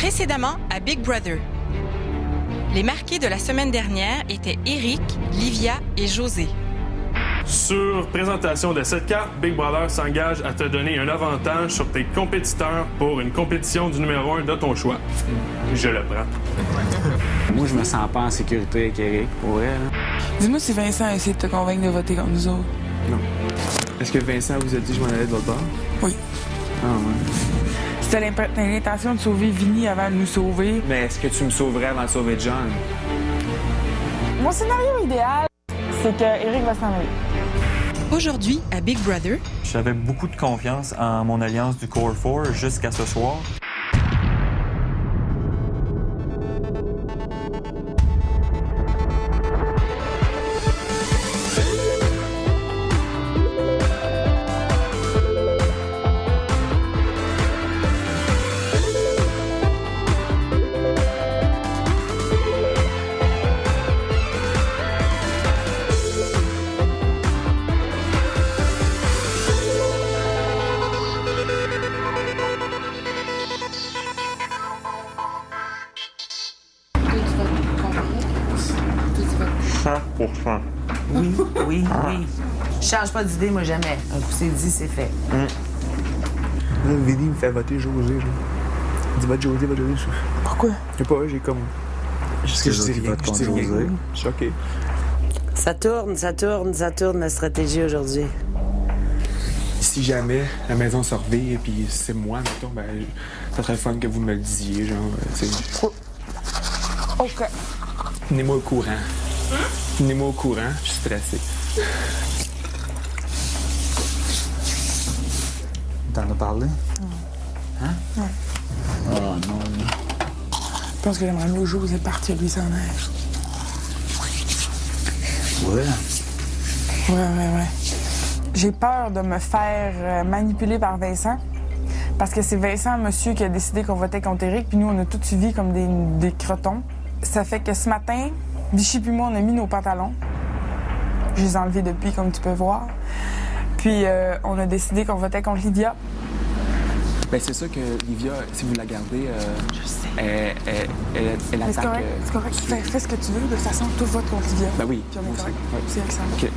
Précédemment à Big Brother. Les marqués de la semaine dernière étaient Éric, Livia et José. Sur présentation de cette carte, Big Brother s'engage à te donner un avantage sur tes compétiteurs pour une compétition du numéro 1 de ton choix. Je le prends. Moi, je me sens pas en sécurité avec Éric, pour vrai. Là. Dis-moi si Vincent a essayé de te convaincre de voter comme nous autres. Non. Est-ce que Vincent vous a dit que je m'en allais de votre bord? Oui. Ah ouais. Si t'as l'intention de sauver Vinny avant de nous sauver... Mais est-ce que tu me sauverais avant de sauver John? Mon scénario idéal, c'est que Éric va s'en aller. Aujourd'hui, à Big Brother... J'avais beaucoup de confiance en mon alliance du Core 4 jusqu'à ce soir. Oui, oui, oui. Je change pas d'idée, moi, jamais. Un coup, c'est dit, c'est fait. Là, Vinny me fait voter José, genre. Il dit vote José, vote José. Pourquoi? Je sais pas, j'ai comme... Juste que je dis rien, je dis rien. Je suis choqué. Ça tourne, la stratégie aujourd'hui. Si jamais la maison se revire et puis c'est moi, mettons, ben, ça serait fun que vous me le disiez, genre, tu sais. OK. Tenez-moi au courant. Tenez-moi au courant, je suis stressé. T'en as parlé? Hein? Ouais. Oh non. Je pense que j'aimerais mieux jouer c'est parti, lui, s'en aille. Ouais. J'ai peur de me faire manipuler par Vincent. Parce que c'est Vincent, monsieur, qui a décidé qu'on votait contre Éric, puis nous, on a tout suivi comme des crotons. Ça fait que ce matin, Vichy puis moi, on a mis nos pantalons. Je les ai enlevés depuis, comme tu peux voir. Puis on a décidé qu'on votait contre Livia. Ben c'est ça que Livia, si vous la gardez, Je sais. elle Mais attaque... c'est correct. Fais ce que tu veux. De toute façon, tout vote contre Livia. Ben oui. Puis on est correct. Ouais. C'est excellent. OK.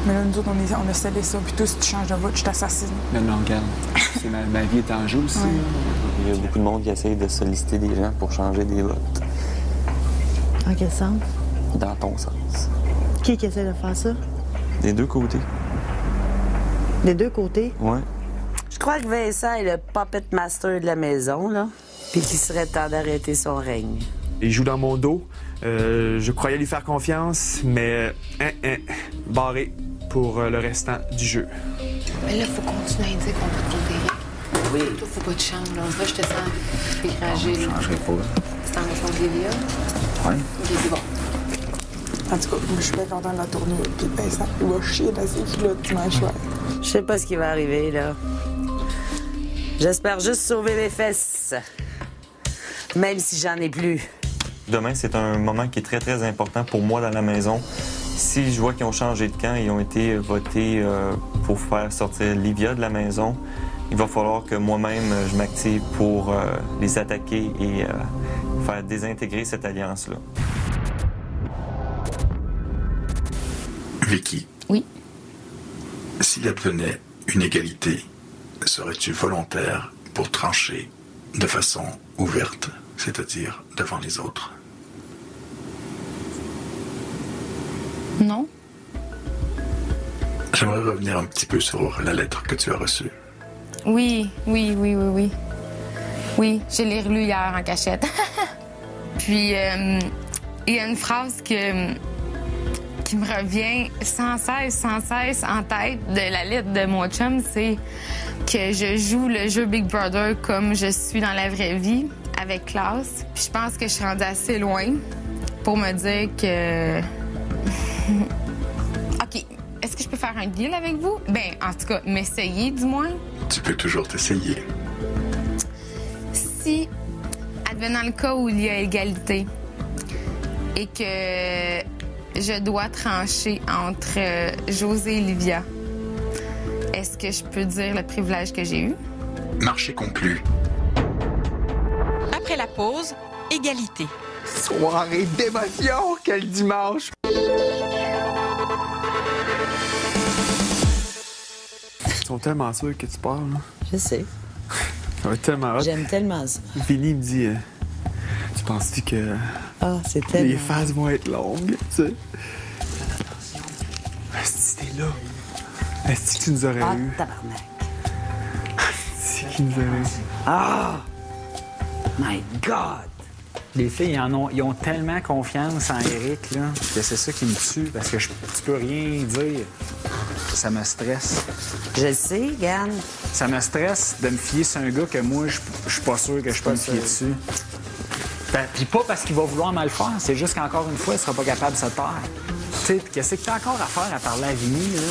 Mais là, nous autres, on a scellé ça. Puis toi, si tu changes de vote, je t'assassine. Non, regarde. C'est ma vie est en jeu aussi. Ouais. Il y a beaucoup de monde qui essaye de solliciter des gens pour changer des votes. En quel sens? Dans ton sens. Qui essaie de faire ça? Des deux côtés. Des deux côtés? Ouais. Je crois que Vincent est le puppet master de la maison, là. Puis qu'il serait temps d'arrêter son règne. Il joue dans mon dos. Je croyais lui faire confiance, mais barré pour le restant du jeu. Mais là, faut continuer à dire qu'on va te compter. Oui. Toi, faut pas te changer, là. Moi, je te sens découragé. Je changerai pas. Tu t'en vas contre Livia? Ouais. OK, c'est bon. En tout cas, moi, je suis bien content de la tournure. Puis Vincent, il va chier dans ses culottes dimanche soir. Je sais pas ce qui va arriver, là. J'espère juste sauver mes fesses. Même si j'en ai plus. Demain, c'est un moment qui est très, très important pour moi dans la maison. Si je vois qu'ils ont changé de camp et ont été votés pour faire sortir Livia de la maison, il va falloir que moi-même, je m'active pour les attaquer et faire désintégrer cette alliance-là. Vicky. Oui. S'il advenait une égalité, serais-tu volontaire pour trancher de façon ouverte, c'est-à-dire devant les autres? Non? J'aimerais revenir un petit peu sur la lettre que tu as reçue. Oui, je l'ai relu hier en cachette. Puis, il y a une phrase qui me revient sans cesse en tête de la lettre de mon chum, c'est que je joue le jeu Big Brother comme je suis dans la vraie vie, avec classe. Puis je pense que je suis rendue assez loin pour me dire que... OK, est-ce que je peux faire un deal avec vous? Ben, en tout cas, m'essayer, du moins. Tu peux toujours t'essayer. Si, advenant le cas où il y a égalité et que je dois trancher entre José et Livia, est-ce que je peux dire le privilège que j'ai eu? Marché conclu. Après Après la pause, égalité. Soirée d'émotion, quel dimanche! Ils sont tellement sûrs que tu pars, là. Je sais. Ça va être tellement hot. J'aime tellement ça. Billy me dit, tu penses-tu que Ah, c'est tellement... les phases vont être longues, tu sais? Est-ce que t'es là? Est-ce que tu nous aurais Ah, eu? tabarnak. C'est qui nous aurait eu? Ah! My God! Les filles, ils ont tellement confiance en Éric, là, que c'est ça qui me tue, parce que tu peux rien dire. Ça me stresse. Je sais, Gann. Ça me stresse de me fier sur un gars que moi, je suis pas sûr que je peux me fier dessus. Puis pas parce qu'il va vouloir mal faire, c'est juste qu'encore une fois, il sera pas capable de se taire. Tu sais, qu'est-ce que t'as encore à faire à parler à Vinny, là?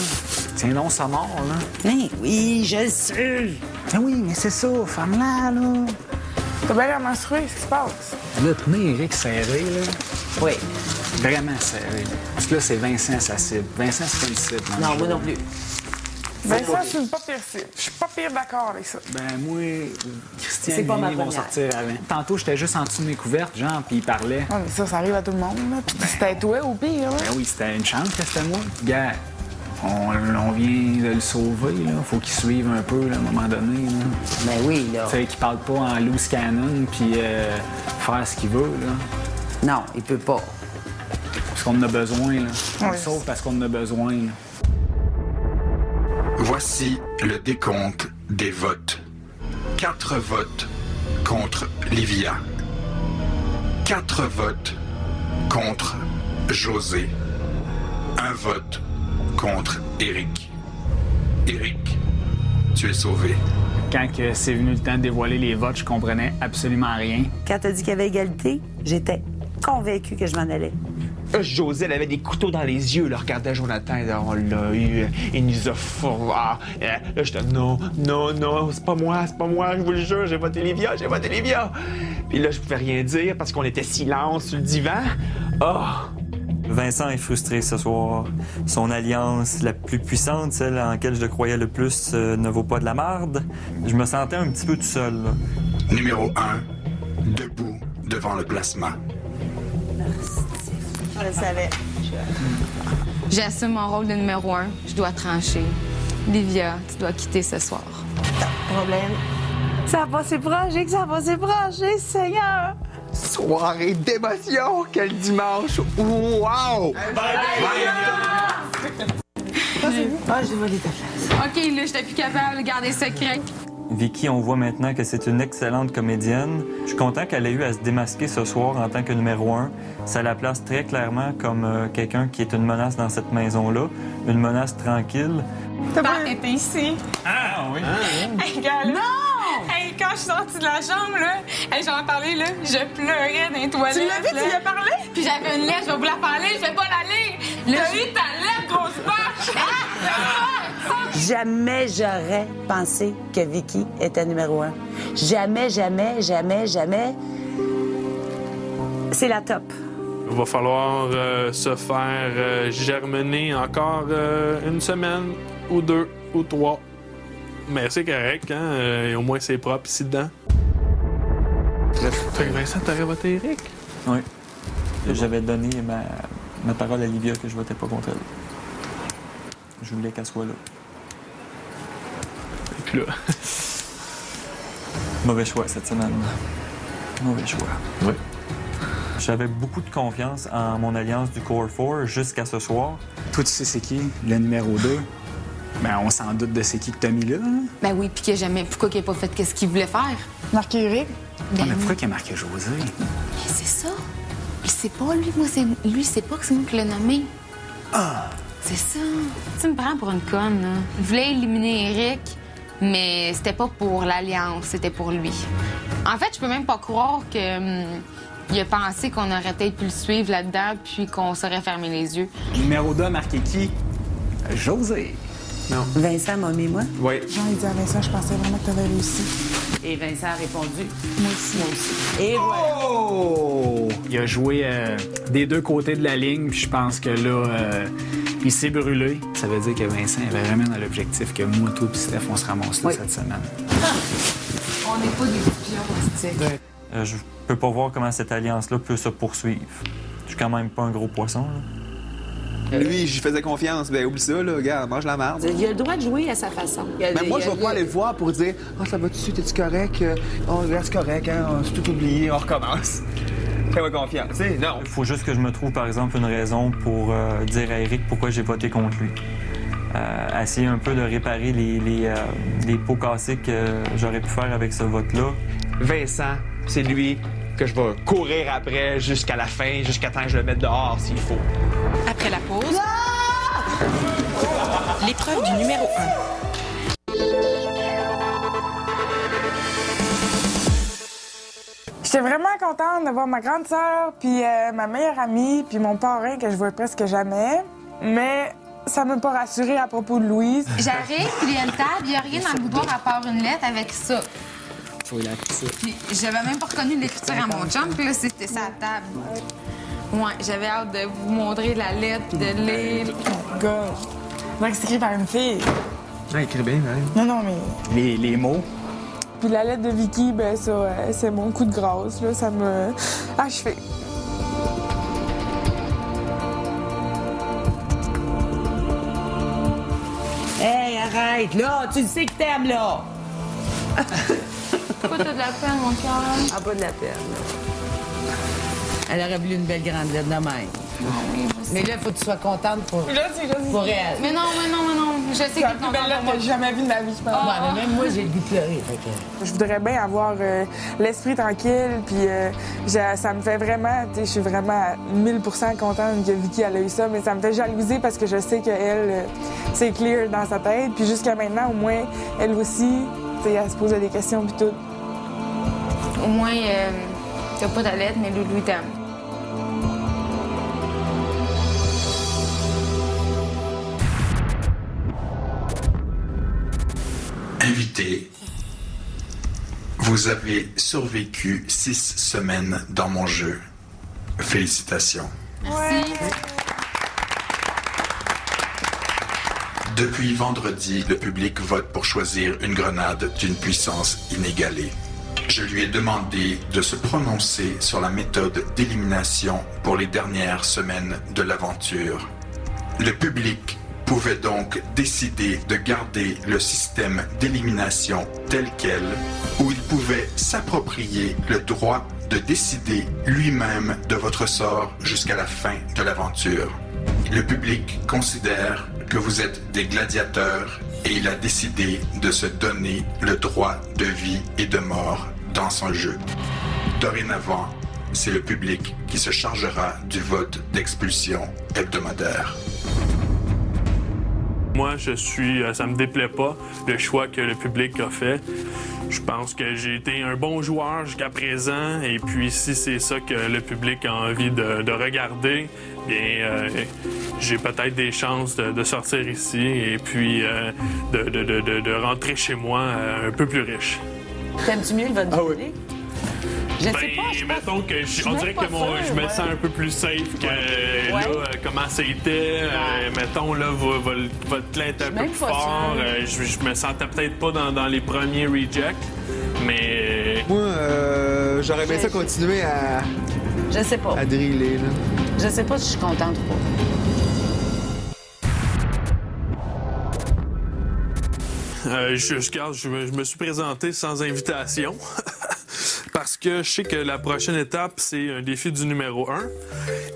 Tiens donc, ça mort, là. Ben oui, je sais. Ben oui, mais c'est ça, femme-là, là. T'as bien l'air menstrué, qu'est-ce qui se passe? Là, tenez Éric serré, là. Oui. Vraiment serré. Parce que là, c'est Vincent, sa cible. Vincent, c'est pas une cible. Non, moi non plus. Vincent, c'est une pas pire cible. Je suis pas pire d'accord avec ça. Ben, moi, Christian C'est et pas ma Vinny vont première. sortir avant. Tantôt, j'étais juste en dessous de mes couvertes, genre, puis ils parlaient. Ouais, mais ça arrive à tout le monde, là. Puis c'était toi au pire, là. Ben oui, c'était une chance que c'était moi. Gars, on vient de le sauver, là. Faut qu'il suive un peu, là, à un moment donné, là. Ben oui, là. Tu sais, qu'il parle pas en loose cannon, puis faire ce qu'il veut, là. Non, il peut pas. Parce qu'on en a besoin, là. On le Ouais. sauve parce qu'on en a besoin, là. Voici le décompte des votes. 4 votes contre Livia. 4 votes contre José. 1 vote contre Éric. Éric, tu es sauvé. Quand que c'est venu le temps de dévoiler les votes, je comprenais absolument rien. Quand t'as dit qu'il y avait égalité, j'étais convaincue que je m'en allais. José, elle avait des couteaux dans les yeux, là, regardait Jonathan, là, on l'a eu, il nous a fourré. Là, j'étais non, c'est pas moi, je vous le jure, j'ai voté Livia. Puis là, je pouvais rien dire parce qu'on était silence sur le divan. Vincent est frustré ce soir. Son alliance la plus puissante, celle en laquelle je croyais le plus, ne vaut pas de la marde. Je me sentais un petit peu tout seul, là. Numéro 1, debout devant le plasma. Je le savais. J'assume mon rôle de numéro 1. Je dois trancher. Livia, tu dois quitter ce soir. Problème. Ça a passé proche, que ça a passé proche, Seigneur! Soirée d'émotion, quel dimanche! Wow! Ah, j'ai volé ta place. OK, là, j'étais plus capable de garder secret. Vicky, on voit maintenant que c'est une excellente comédienne. Je suis content qu'elle ait eu à se démasquer ce soir en tant que numéro 1. Ça la place très clairement comme quelqu'un qui est une menace dans cette maison-là, une menace tranquille. T'étais ici. Ah oui? Hey, gars, là. Hey, quand je suis sortie de la chambre, là, hey, j'en ai parlé, là, je pleurais dans les toilettes. Tu l'as vu, tu lui as parlé? Puis j'avais une lettre, je vais vous la parler, je vais pas la lire. T'as eu ta lettre, grosse vache! Jamais j'aurais pensé que Vicky était numéro 1. Jamais. C'est la top. Il va falloir se faire germiner encore une semaine ou 2 ou 3. Mais c'est correct, hein? Et au moins, c'est propre ici dedans. Fait que Vincent, t'aurais voté Éric? Oui. J'avais donné ma parole à Livia que je votais pas contre elle. Je voulais qu'elle soit là. Et puis là... Mauvais choix cette semaine. Mauvais choix. Oui. J'avais beaucoup de confiance en mon alliance du Core 4 jusqu'à ce soir. Toi, tu sais c'est qui, le numéro 2? Ben, on s'en doute de c'est qui que t'as mis là. Hein? Ben oui, puis que jamais. Pourquoi qu'il n'a pas fait qu'est-ce qu'il voulait faire? Marqué Éric. Ah, mais pourquoi qu'il a marqué José? Mais c'est ça. Il sait pas, lui. Moi, c'est lui, il sait pas que c'est nous qui l'a nommé. Ah! C'est ça. Tu me prends pour une conne, là. Il voulait éliminer Éric, mais c'était pas pour l'Alliance, c'était pour lui. En fait, je peux même pas croire que... il a pensé qu'on aurait peut-être pu le suivre là-dedans, puis qu'on saurait fermer les yeux. Numéro 2 a marqué qui? José. Non. Vincent m'a mis moi. Oui. Jean, il dit à Vincent, je pensais vraiment que t'avais réussi. Et Vincent a répondu. Moi aussi. Et voilà. Oh! Il a joué des deux côtés de la ligne, puis je pense que là, il s'est brûlé. Ça veut dire que Vincent avait vraiment dans l'objectif que moi, toi et Steph, on se ramasse là cette semaine. On n'est pas des pions, tu sais. Je peux pas voir comment cette alliance-là peut se poursuivre. Je suis quand même pas un gros poisson, là. Lui, j'y faisais confiance. Ben, oublie ça, là. Regarde, mange la merde. Il a le droit de jouer à sa façon. Mais moi, je vais pas aller le voir pour dire « ça va-tu? T'es-tu correct? Oh, c'est correct, hein? C'est tout oublié, on recommence. » Fais-moi confiance. Tu sais, non. Il faut juste que je me trouve, par exemple, une raison pour dire à Éric pourquoi j'ai voté contre lui. Essayer un peu de réparer les pots cassés que j'aurais pu faire avec ce vote-là. Vincent, c'est lui que je vais courir après jusqu'à la fin, jusqu'à temps que je le mette dehors s'il faut. Après la pause, l'épreuve du numéro 1. J'étais vraiment contente de voir ma grande sœur, puis ma meilleure amie, puis mon parrain que je vois presque jamais. Mais ça m'a pas rassurée à propos de Louise. J'arrive, puis il y a une table, il n'y a rien dans le boudoir à part une lettre avec ça. Faut la petite. Puis j'avais même pas reconnu l'écriture à mon chum, puis là, c'était ça à table. Ouais, j'avais hâte de vous montrer la lettre, puis de lire. Oh God. On dirait que c'est écrit par une fille. Ah, écrit bien, hein? Non, mais... Les mots. Puis la lettre de Vicky, ben ça, c'est mon coup de grâce, là. Ça me... achevé. Hey, arrête, là! Tu le sais que t'aimes, là! Pourquoi t'as de la peine, mon cœur? Ah, pas de la peine. Elle aurait voulu une belle grande lettre de même. Oui, je sais. Mais là, il faut que tu sois contente pour elle. Mais non. Je sais C'est la plus belle lettre que j'ai jamais vue de ma vie, je pense. Ouais, mais même moi, j'ai le goût de pleurer. Fait que... Je voudrais bien avoir l'esprit tranquille, puis ça me fait vraiment, tu sais, je suis vraiment à 1000% contente que Vicky elle a eu ça, mais ça me fait jalouser parce que je sais qu'elle, c'est clear dans sa tête, puis jusqu'à maintenant, au moins, elle aussi, tu sais, elle se posait des questions puis tout. Au moins, t'as pas ta lettre, mais Loulou t'aime. Invité, vous avez survécu 6 semaines dans mon jeu. Félicitations. Merci. Depuis vendredi, le public vote pour choisir une grenade d'une puissance inégalée. Je lui ai demandé de se prononcer sur la méthode d'élimination pour les dernières semaines de l'aventure. Le public pouvait donc décider de garder le système d'élimination tel quel, ou il pouvait s'approprier le droit de décider lui-même de votre sort jusqu'à la fin de l'aventure. Le public considère que vous êtes des gladiateurs et il a décidé de se donner le droit de vie et de mort dans son jeu. Dorénavant, c'est le public qui se chargera du vote d'expulsion hebdomadaire. Moi, ça me déplaît pas, le choix que le public a fait. Je pense que j'ai été un bon joueur jusqu'à présent, et puis si c'est ça que le public a envie de regarder, bien, j'ai peut-être des chances de sortir ici et puis de rentrer chez moi un peu plus riche. T'aimes-tu mieux le vote du public? Je sais pas, mettons que on dirait que je me sens un peu plus safe que là, comment c'était. Mettons, là, votre clan est un peu plus fort. Je me sentais peut-être pas dans les premiers rejects, mais... Moi, j'aurais bien ça continuer à... Je sais pas. À driller, là. Je sais pas si je suis contente ou pas. Je me suis présenté sans invitation parce que je sais que la prochaine étape, c'est un défi du numéro 1.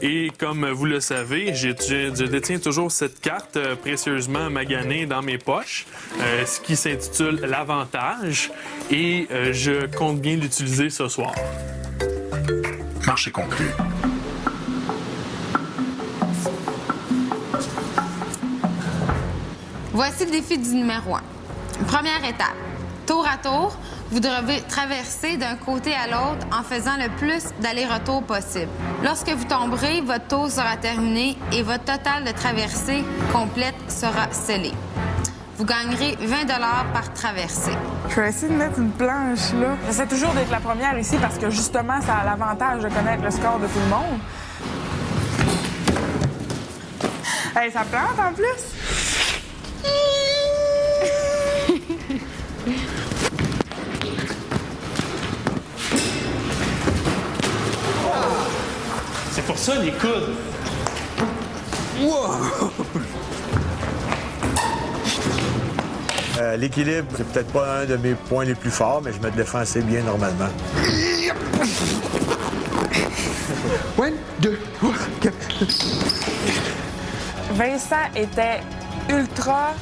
Et comme vous le savez, je détiens toujours cette carte précieusement maganée dans mes poches, ce qui s'intitule l'Avantage, et je compte bien l'utiliser ce soir. Marché conclu. Voici le défi du numéro 1. Première étape. Tour à tour, vous devez traverser d'un côté à l'autre en faisant le plus d'allers-retours possible. Lorsque vous tomberez, votre tour sera terminé et votre total de traversée complète sera scellé. Vous gagnerez 20 $ par traversée. Je vais essayer de mettre une planche, là. J'essaie toujours d'être la première ici parce que, justement, ça a l'avantage de connaître le score de tout le monde. Hey, ça plante en plus! pour ça, les coudes. L'équilibre, c'est peut-être pas un de mes points les plus forts, mais je me défends assez bien normalement. 1, 2, 4. Vincent était ultra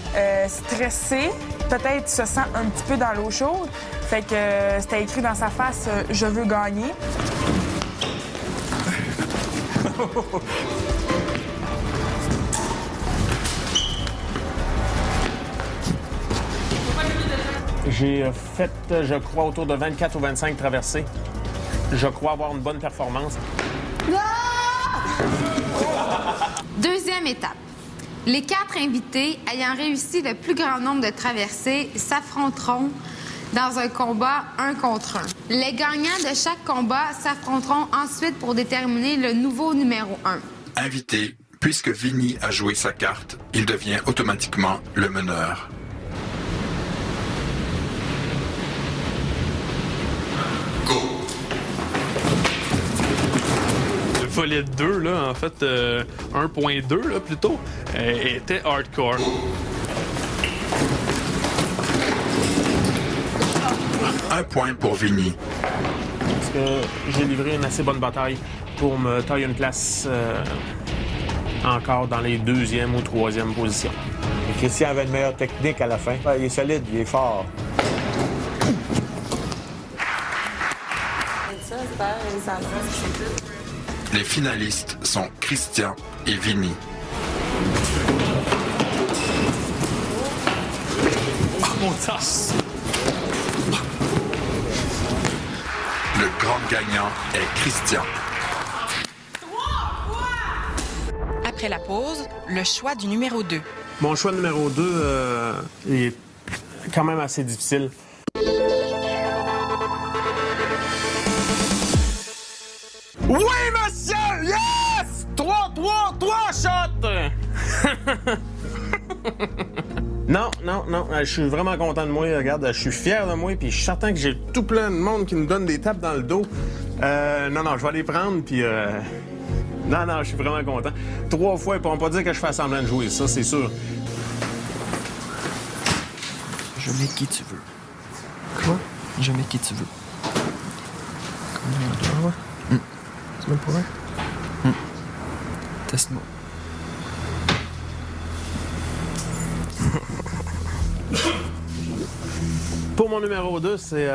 stressé, peut-être se sent un petit peu dans l'eau chaude. Fait que c'était écrit dans sa face « Je veux gagner ». J'ai fait, je crois, autour de 24 ou 25 traversées. Je crois avoir une bonne performance. Deuxième étape. Les 4 invités ayant réussi le plus grand nombre de traversées s'affronteront dans un combat 1 contre 1. Les gagnants de chaque combat s'affronteront ensuite pour déterminer le nouveau numéro 1. Invité, puisque Vinny a joué sa carte, il devient automatiquement le meneur. Le volet 2, là, en fait, 1.2, là, plutôt, était hardcore. Un point pour Vinny. Parce que j'ai livré une assez bonne bataille pour me tailler une place encore dans les 2e ou 3e positions. Et Christian avait une meilleure technique à la fin. Il est solide, il est fort. Les finalistes sont Christian et Vinny. Oh mon tasse! Le grand gagnant est Christian. Après la pause, le choix du numéro 2. Mon choix numéro 2 est quand même assez difficile. Oui, monsieur! Yes! 3 shots! Non, je suis vraiment content de moi. Regarde, je suis fier de moi, puis je suis certain que j'ai tout plein de monde qui me donne des tapes dans le dos. Non, je vais les prendre, puis... Non, je suis vraiment content. 3 fois, ils pourront pas dire que je fais semblant de jouer, ça, c'est sûr. Je mets qui tu veux. Quoi? Je mets qui tu veux. Combien? Tu mets pour un? Teste-moi. Pour mon numéro 2, c'est...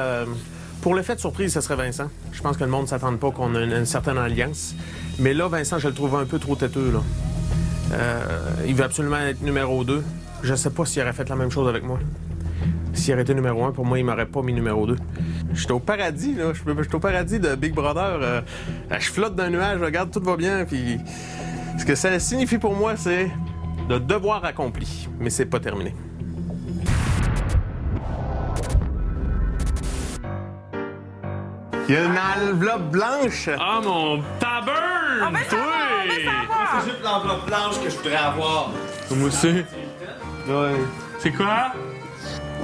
pour l'effet de surprise, ce serait Vincent. Je pense que le monde ne s'attende pas qu'on ait une certaine alliance. Mais là, Vincent, je le trouve un peu trop têteux, là. Il veut absolument être numéro 2. Je sais pas s'il aurait fait la même chose avec moi. S'il aurait été numéro 1, pour moi, il m'aurait pas mis numéro 2. J'étais au paradis, là. J'étais au paradis de Big Brother. Je flotte d'un nuage, regarde, tout va bien. Puis ce que ça signifie pour moi, c'est le devoir accompli. Mais c'est pas terminé. Il y a une enveloppe blanche. Ah, mon tabern! On veut savoir! C'est juste l'enveloppe blanche que je voudrais avoir. Moi aussi. Ouais. C'est quoi?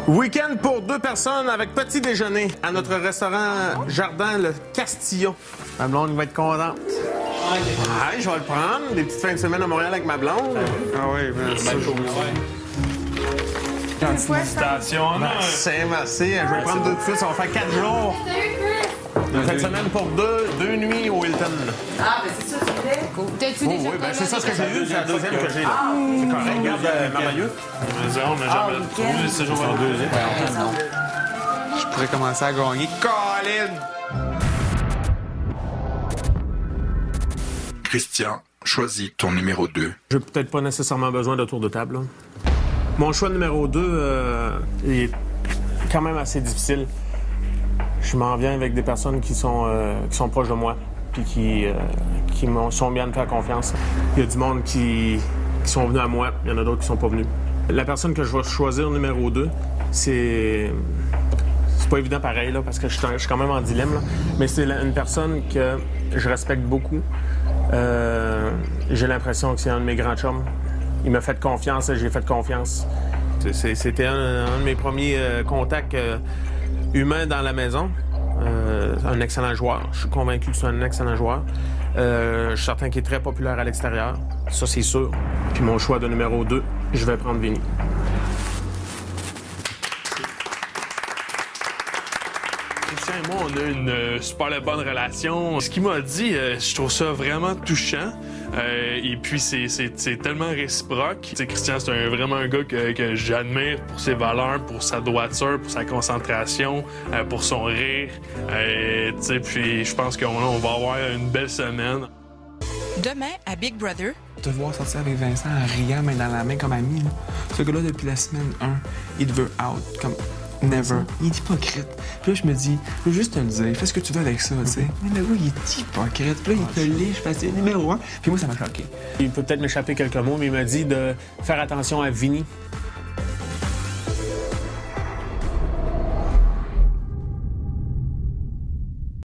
Week-end pour 2 personnes avec petit déjeuner à notre restaurant Jardin Le Castillon. Ma blonde va être contente. Ouais, je vais le prendre. Des petites fins de semaine à Montréal avec ma blonde. Ah oui, bien sûr. Félicitations. Merci. Je vais prendre 2 de suite. Ça va faire 4 jours. Une fin de semaine pour 2 nuits au Hilton. Ah, ben c'est ça, tu voulais? T'as-tu déjà oui, ben c'est ça ce que j'ai eu. C'est la deuxième que j'ai là. C'est correct. Regarde, merveilleux. On n'a jamais trouvé ce jour en deuxième. Je pourrais commencer à gagner. Colin! Christian, choisis ton numéro 2. J'ai peut-être pas nécessairement besoin de tour de table, là. Mon choix numéro 2 est quand même assez difficile. Je m'en viens avec des personnes qui sont proches de moi puis qui sont bien de faire confiance. Il y a du monde qui sont venus à moi, il y en a d'autres qui sont pas venus. La personne que je vais choisir numéro 2, c'est pas évident pareil, là, parce que je suis quand même en dilemme, là. Mais c'est une personne que je respecte beaucoup. J'ai l'impression que c'est un de mes grands chums. Il m'a fait confiance et j'ai fait confiance. C'était un de mes premiers contacts humains dans la maison. un excellent joueur. Je suis convaincu que c'est un excellent joueur. Je suis certain qu'il est très populaire à l'extérieur. Ça, c'est sûr. Puis mon choix de numéro 2, je vais prendre Vinny. Christian et moi, on a une super bonne relation. Ce qu'il m'a dit, je trouve ça vraiment touchant. Et puis, c'est tellement réciproque. T'sais, Christian, c'est vraiment un gars que j'admire pour ses valeurs, pour sa droiture, pour sa concentration, pour son rire. Puis, je pense qu'on va avoir une belle semaine. Demain, à Big Brother, Te voir sortir avec Vincent en riant main dans la main comme ami, là. Ce gars-là, depuis la semaine 1, il te veut out, comme never. Il est hypocrite. Puis là, je me dis, je veux juste te le dire, fais ce que tu veux avec ça, tu sais. Mais le gars, il est hypocrite. Puis là, il te liche parce que c'est numéro 1. Puis moi, ça m'a choqué. Il peut peut-être m'échapper quelques mots, mais il m'a dit de faire attention à Vinny.